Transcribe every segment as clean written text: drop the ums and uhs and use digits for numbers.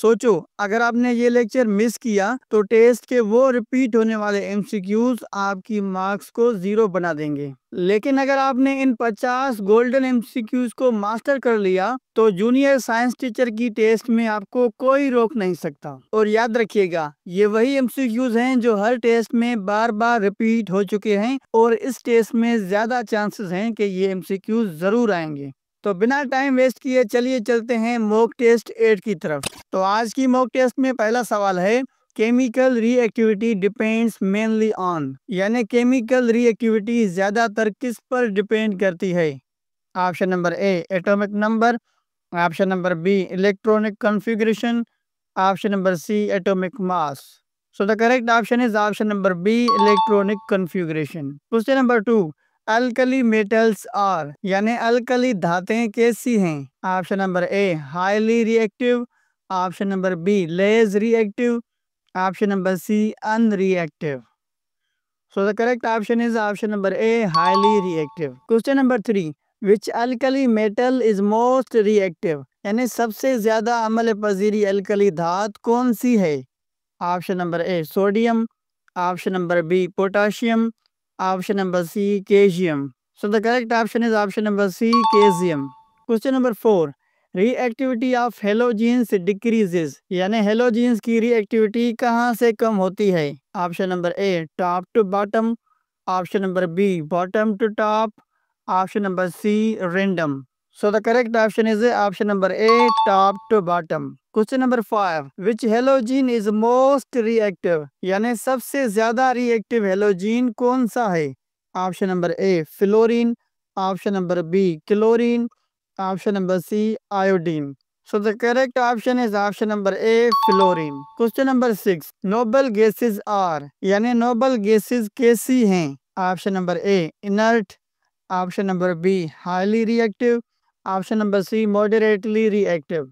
सोचो, अगर आपने ये लेक्चर मिस किया तो टेस्ट के वो रिपीट होने वाले एमसीक्यूज आपकी मार्क्स को 0 बना देंगे। लेकिन अगर आपने इन 50 गोल्डन एमसीक्यूज को मास्टर कर लिया तो जूनियर साइंस टीचर की टेस्ट में आपको कोई रोक नहीं सकता। और याद रखिएगा, ये वही एमसीक्यूज हैं जो हर टेस्ट में बार बार रिपीट हो चुके हैं और इस टेस्ट में ज्यादा चांसेस हैं कि ये एमसीक्यूज जरूर आएंगे। तो बिना टाइम वेस्ट किए चलिए चलते हैं मॉक टेस्ट 8 की तरफ। तो आज की मॉक टेस्ट में पहला सवाल है, chemical reactivity depends mainly on, यानी केमिकल रिएक्टिविटी ज्यादातर किस पर डिपेंड करती है। Option number A atomic number, option number B electronic configuration, option number C atomic mass. So the correct option is option number B electronic configuration. Question number 2, alkali metals are, यानी alkali धातें कैसी हैं। Option number A highly reactive, option number B less reactive, option number C unreactive. So the correct option is option number A highly reactive. Question number 3, which alkali metal is most reactive, यानी सबसे ज्यादा अम्ल पजीरी alkali धात कौन सी है। Option number A sodium, option number B potassium, option number C calcium. So the correct option is option number C calcium. Question number 4, reactivity of halogens decreases, यानी halogens की reactivity कहाँ से कम होती है। Option number A top to bottom, option number B bottom to top, option number C random. So the correct option is option number A, top to bottom. Question number 5, which halogen is most reactive, यानी सबसे ज्यादा reactive हेलोजीन कौन सा है। Option number A fluorine, option number B chlorine, option number C iodine. So the correct option is option number A fluorine. Question number 6, noble gases are, यानी noble gases कैसी हैं। Option number A inert, option number B highly reactive, option number C moderately reactive.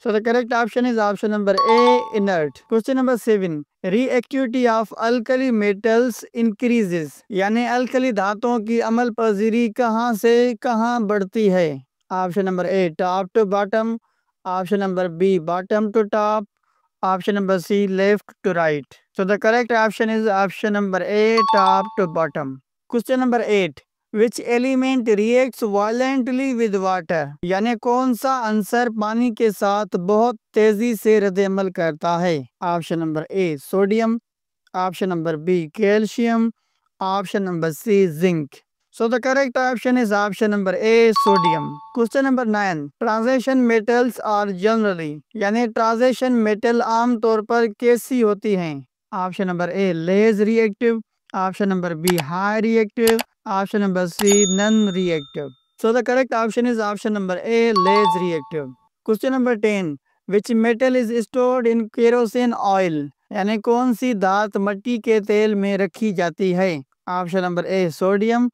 So the correct option is option number A inert. Question number 7, reactivity of alkali metals increases, यानी alkali धातुओं की अमल पजीरी कहाँ से कहाँ बढ़ती है। Option number A top to bottom, option number B bottom to top, option number C left to right. So the correct option is option number A top to bottom. Question number 8, which element reacts violently with water, यानी कौन सा answer पानी के साथ बहुत तेजी से रद्द-ए-अमल करता है। Option number A sodium, option number B calcium, option number C zinc. So the correct option is option number A sodium. Question number 9, transition metals are generally, यानी ट्रांजिशन मेटल आमतौर पर कैसी होती हैं। Option number A less reactive, option number B high reactive, option number C non reactive. So the correct option is option number A less reactive. Question number 10, which metal is stored in kerosene oil, यानी कौन सी धात मट्टी के तेल में रखी जाती है। Option number A sodium,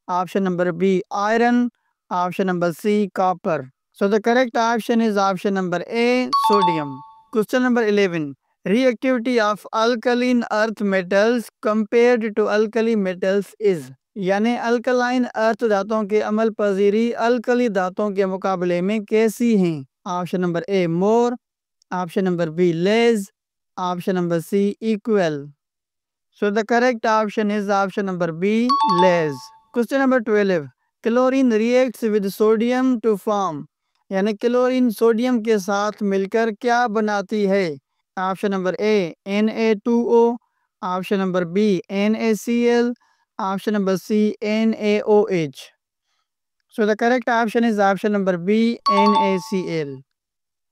option number B iron, option number C copper. So the correct option is option number A sodium. Question number 11, reactivity of alkaline earth metals compared to alkali metals is, यानी alkaline earth धातुओं के अमल पजीरी alkali धातुओं के मुकाबले में कैसी हैं। Option number A more, option number B less, option number C equal. So the correct option is option number B less. Question number 12, chlorine reacts with sodium to form, यानी chlorine sodium के साथ मिलकर क्या बनाती है। Option number A Na2O, option number B NaCl, option number C NaOH। So the correct option is option number B NaCl।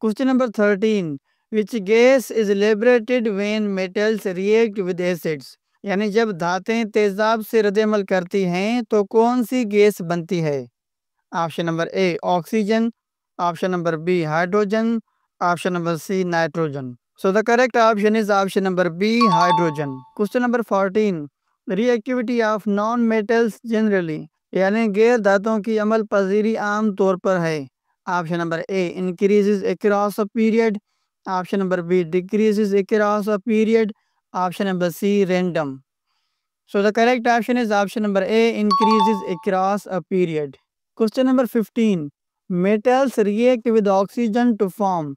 Question number 13, which gas is liberated when metals react with acids, यानी जब धातें तेजाब से रद्द-ए-अमल करती हैं तो कौन सी gas बनती है। Option number A oxygen, option number B hydrogen, option number C nitrogen. So the correct option is option number B hydrogen. Question number 14, reactivity of non metals generally, यानी गैर धातुओं की अमल पजीरी आम तौर पर है। Option number A increases across a period, option number B decreases across a period, option number C random. So the correct option is option number A increases across a period. Question number 15, metals react with oxygen to form,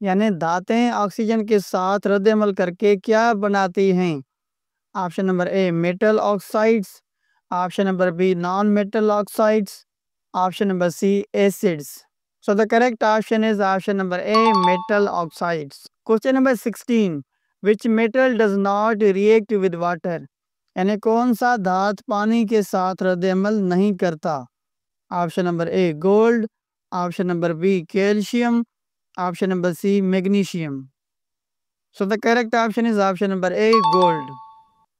यानी धातें oxygen के साथ रद्द-ए-अमल करके क्या बनाती हैं? Option number A metal oxides, option number B non metal oxides, option number C acids. So the correct option is option number A, metal oxides. Question number 16. Which metal does not react with water? यानी कौन सा धातु पानी के साथ रद्द-ए-अमल नहीं करता? Option number A gold, option number B calcium, option number C magnesium. So the correct option is option number A, gold.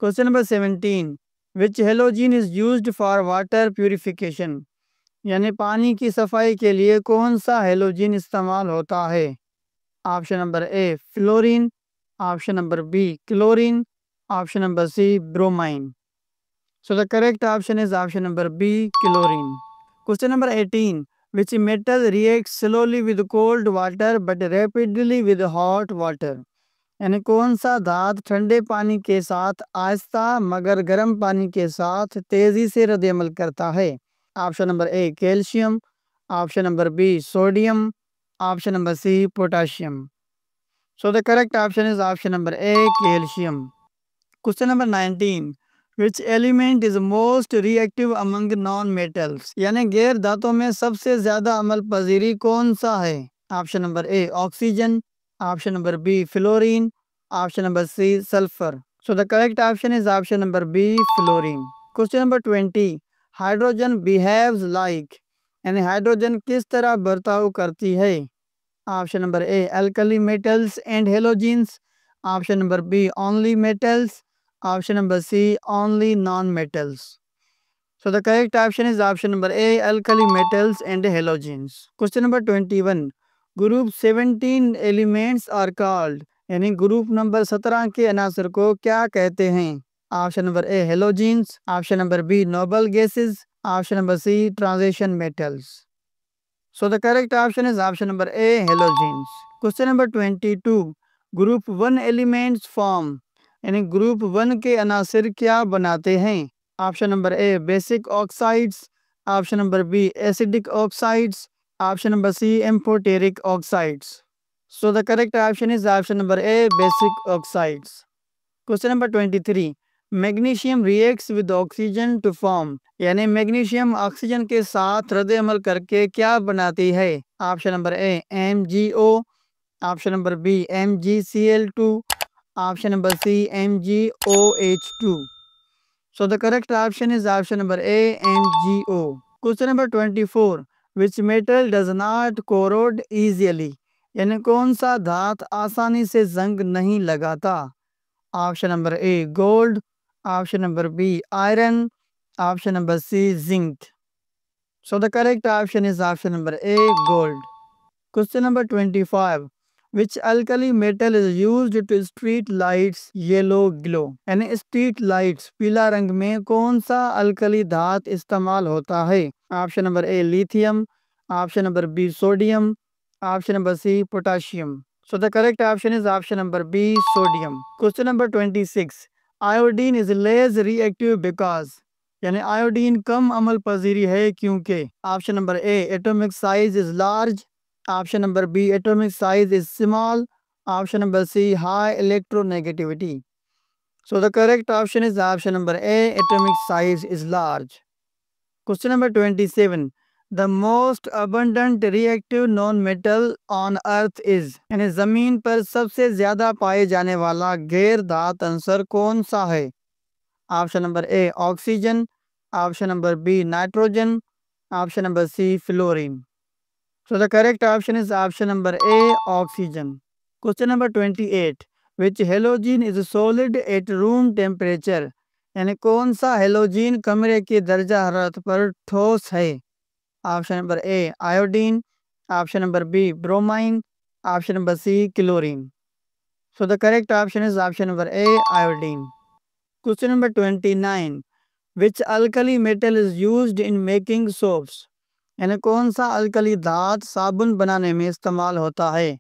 Question number 17. Which halogen is used for water purification? यानी पानी की सफाई के लिए कौन सा हेलोजिन इस्तेमाल होता है? Option number A fluorine, option number B chlorine, option number C bromine. So the correct option is option number B chlorine. Question number 18. Which metal react slowly with cold water but rapidly with hot water? यानी कौन सा धातु ठंडे पानी के साथ आहिस्ता मगर गर्म पानी के साथ तेजी से रद्द-ए-अमल करता है? Option number A calcium, option number B sodium, option number C potassium. So the correct option is option number A calcium. Question number 19. Which element is most reactive among non metals? यानी गैर धातुओं में सबसे ज्यादा अमल पजीरी कौन सा है? Option number A oxygen, option number B fluorine, option number C sulphur. So the correct option is option number B fluorine. Question number 20. Hydrogen behaves like, यानी हाइड्रोजन किस तरह बर्ताव करती है? Option number A alkali metals and halogens, option number B only metals, option number C only non metals. So the correct option is option number A alkali metals and halogens. Question number 21. Group 17 elements are called, यानी group number 17 के अनासर को क्या कहते हैं? Option number A halogens, option number B noble gases, option number C transition metals. So the correct option is option number A halogens. Question number 22. Group 1 elements form, यानी group 1 के अनासर क्या बनाते हैं? Option number A basic oxides, option number B acidic oxides, option number C amphoteric oxides. So the correct option is option number A basic oxides. Question number 23. Magnesium reacts with oxygen to form, यानी magnesium oxygen के साथ रद्द-ए-अमल करके क्या बनाती है? Option number A MgO, option number B MgCl2, option number C MgOH2। So the correct option is option number A MgO। Question number 24. Which metal does not corrode easily, यानी कौन सा धातु आसानी से जंग नहीं लगाता? Option number A gold, option number B iron, option number C zinc. So the correct option is option number A gold. Question number 25. Which alkali metal is used to street lights yellow glow, यानी street lights पीला रंग में कौन सा alkali धातु इस्तेमाल होता है? Option number A lithium, option number B sodium, option number C potassium. So the correct option is option number B, sodium. Question number 26. Iodine is less reactive because, यानी आयोडीन कम अमल पजीरी है क्योंकि? Option number A atomic size is large, option number B atomic size is small, option number C high electronegativity. So the correct option is option number A atomic size is large. Question number 27. The most abundant reactive non-metal on earth is, यानी जमीन पर सबसे ज्यादा पाए जाने वाला गैर धातु अंसर कौन सा है? Option number A oxygen, option number B nitrogen, option number C fluorine. So the correct option is option number A oxygen. Question number 28. Which halogen is solid at room temperature, यानी कौन सा हेलोजिन कमरे के दर्जा हरारत पर ठोस है? Option number A iodine, option number B bromine, option number C chlorine. So the correct option is option number A iodine. Question number 29. Which alkali metal is used in making soaps, यानी कौन सा alkali धातु साबुन बनाने में इस्तेमाल होता है?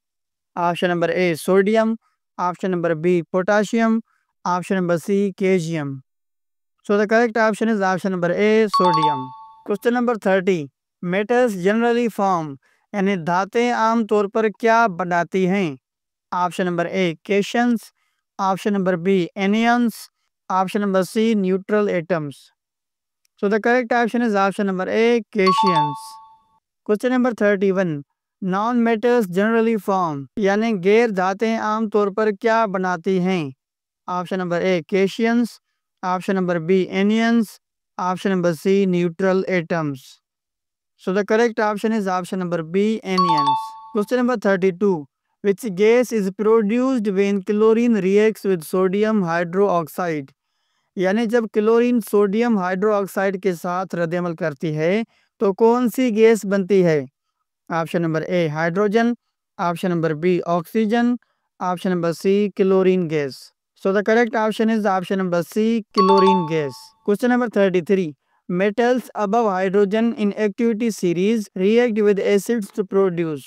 Option number A sodium, option number B potassium, option number C calcium. So the correct option is option number A sodium. Question number 30. Metals generally form, यानी धातें आमतौर पर क्या बनाती हैं? Option number A cations, option number B anions, option number C neutral atoms. So the correct option is option number A cations. Question number 31, non metals generally form, यानी गैर धातें आमतौर पर क्या बनाती हैं? Option number A cations, option number B anions, option number C neutral atoms. So the correct option is option number B anions. Question number 32, which gas is produced when chlorine reacts with sodium hydroxide, यानी जब chlorine sodium hydroxide के साथ रद्द-ए-अमल करती है तो कौन सी gas बनती है? Option number A hydrogen, option number B oxygen, option number C chlorine gas. So the correct option is option number C chlorine gas. Question number 33, metals above hydrogen in activity series react with acids to produce,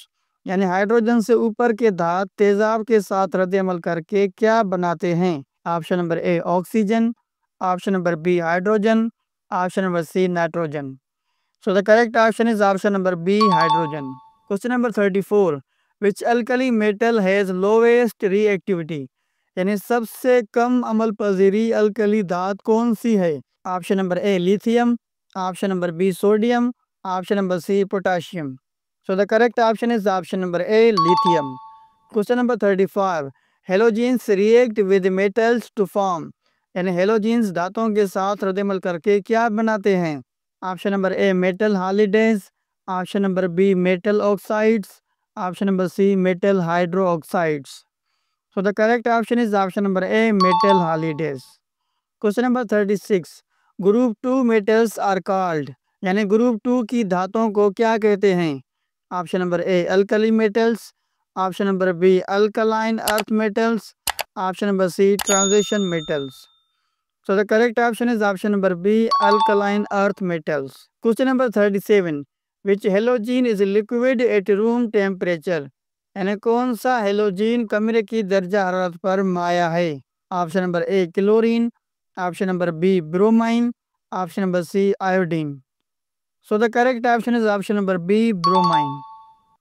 यानी hydrogen से ऊपर के धात तेजाब के साथ रद्द-ए-अमल करके क्या बनाते हैं? Option number A oxygen, option number B hydrogen, option number C nitrogen. So the correct option is option number B hydrogen. Question number 34, which alkali metal has lowest reactivity, यानी सबसे कम अमल पजीरी अल्कली धात कौन सी है? Option number A lithium, option number B sodium, option number C potassium. So the correct option is option number A lithium. Question number 35, halogens react with metals to form, यानी halogens धातुओं के साथ रद्द-ए-अमल करके क्या बनाते हैं? Option number A metal halides, option number B metal oxides, option number C metal hydroxides. So the correct option is option number A metal हालिडेज। Question number 36, group 2 metals are called, यानी group 2 की धातुओं को क्या कहते हैं? Option number A alkali metals, option number B alkaline earth metals, option number C transition metals. So the correct option is option number B alkaline earth metals. Question number 37, which halogen is liquid at room temperature, यानी कौन सा हेलोजीन कमरे की दर्जा हरारत पर माया है? Option number A chlorine, option number B bromine, option number C iodine. So the correct option is option number B bromine.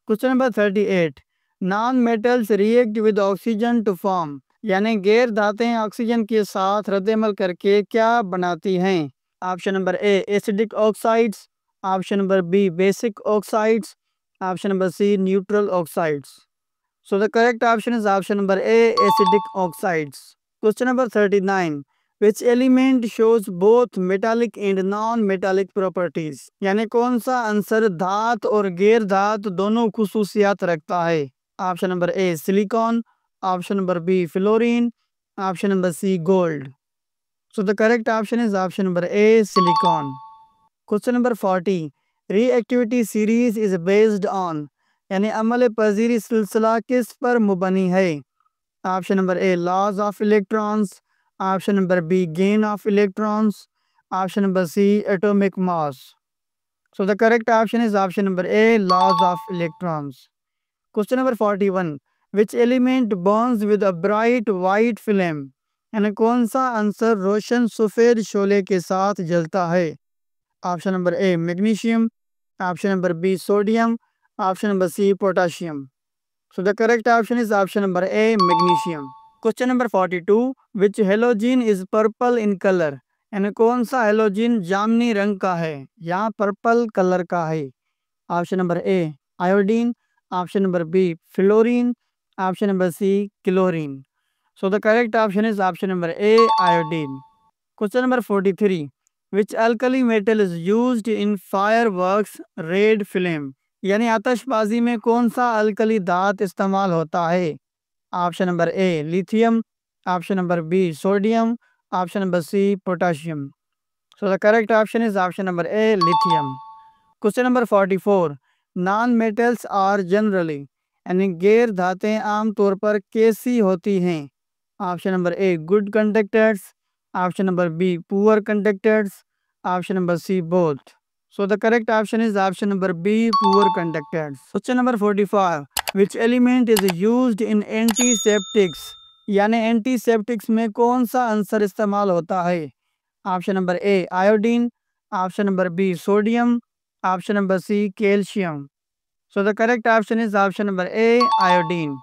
Question number 38, non metals react with oxygen to form, यानी गैर धातें ऑक्सीजन के साथ रद्द-ए-अमल करके क्या बनाती हैं? Option number A acidic oxides, option number B basic oxides, option number C neutral oxides. So the correct option is option number A acidic oxides. Question number 39, which element shows both metallic and non metallic properties, यानी कौन सा अंसर धात और गैर धात दोनों खुसूसियात रखता है? Option number A silicon, option number B fluorine, option number C gold. So the correct option is option number A silicon. Question number 40, reactivity series is based on, यानी अमल पजीरी सिलसिला किस पर मुबनी है? Option number A loss of electrons, option number B gain of electrons, option number C atomic mass. So the correct option is option number A loss of electrons. Question number 41, which element Burns with a bright white flame, यानी कौन सा अंसर रोशन सफ़ेद शोले के साथ जलता है? Option number A magnesium, option number B sodium, option number C potassium. So the correct option is option number A magnesium. Question number 42, which halogen is purple in colour, यानी कौन सा हेलोजीन जामनी रंग का है, यहाँ पर्पल कलर का है? Option number A iodine, option number B fluorine, option number C chlorine. So the correct option is option number A iodine. Question number 43, which alkali metal is used in fireworks red flame, यानी आतशबाजी में कौन सा alkali धात इस्तेमाल होता है? Option number A lithium, option number B sodium, option number C potassium. So the correct option is option number A lithium. Question number 44, non metals are generally, यानी गैर धातें आमतौर पर कैसी होती हैं? Option number A good conductors, option number B poor conductors, option number C both. So the correct option is option number B poor conductors. Question number 45, which element is used in antiseptics, यानी antiseptics में कौन सा answer इस्तेमाल होता है? Option number A iodine, option number B sodium, option number C calcium. So the correct option is option number A, iodine.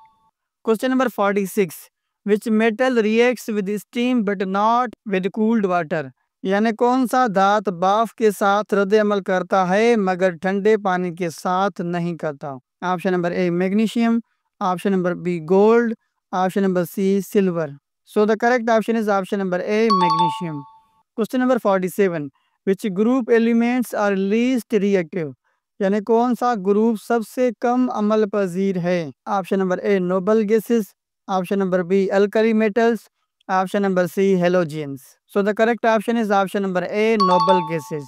Question number 46. Which metal reacts with steam but not with cooled water? यानी कौन सा धात भाप के साथ रद्द अमल करता है मगर ठंडे पानी के साथ नहीं करता? Option number A magnesium, option number B gold, option number C silver. So the correct option is option number A, magnesium. Question number 47. Which group elements are least reactive? यानी कौन सा ग्रुप सबसे कम अमल पजीर है? Option number A noble gases, option number B alkali metals, option number C halogens. So the correct option is option number A noble gases.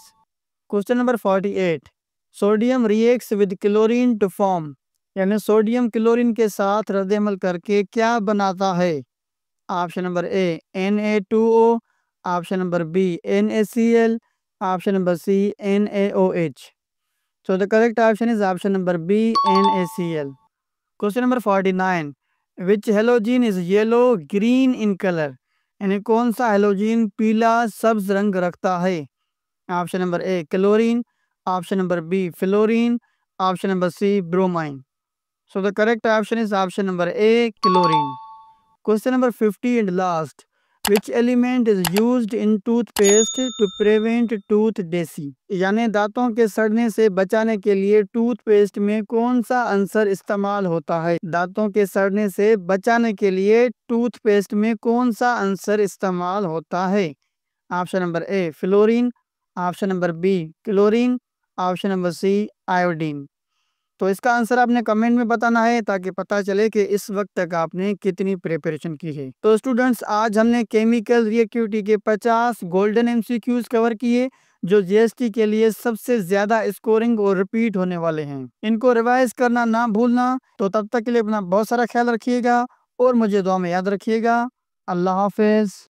Question number 48. Sodium reacts with chlorine to form, यानी sodium chlorine के साथ रद्द-ए-अमल करके क्या बनाता है? Option number A Na2O, option number B NaCl, option number C NaOH. So the correct option is option number B, NaCl. Question number 49. Which halogen is yellow green in color? यानी कौन सा हेलोजन पीला सब्ज रंग रखता है? Option number A chlorine, option number B fluorine, option number C bromine. So the correct option is option number A chlorine. Question number 50 and last. Which element is used in toothpaste to prevent tooth decay? यानी दांतों के सड़ने से बचाने के लिए toothpaste में कौन सा अंसर इस्तेमाल होता है? दांतों के सड़ने से बचाने के लिए टूथपेस्ट में कौन सा अंसर इस्तेमाल होता है? Option number A fluorine, option number B chlorine, option number C iodine. तो इसका आंसर आपने कमेंट में बताना है ताकि पता चले कि इस वक्त तक आपने कितनी प्रिपरेशन की है. तो स्टूडेंट्स आज हमने केमिकल रिएक्टिविटी के 50 गोल्डन एमसीक्यूज कवर किए जो जीएसटी के लिए सबसे ज्यादा स्कोरिंग और रिपीट होने वाले हैं. इनको रिवाइज करना ना भूलना. तो तब तक के लिए अपना बहुत सारा ख्याल रखिएगा और मुझे दुआ में याद रखिएगा. अल्लाह हाफिज.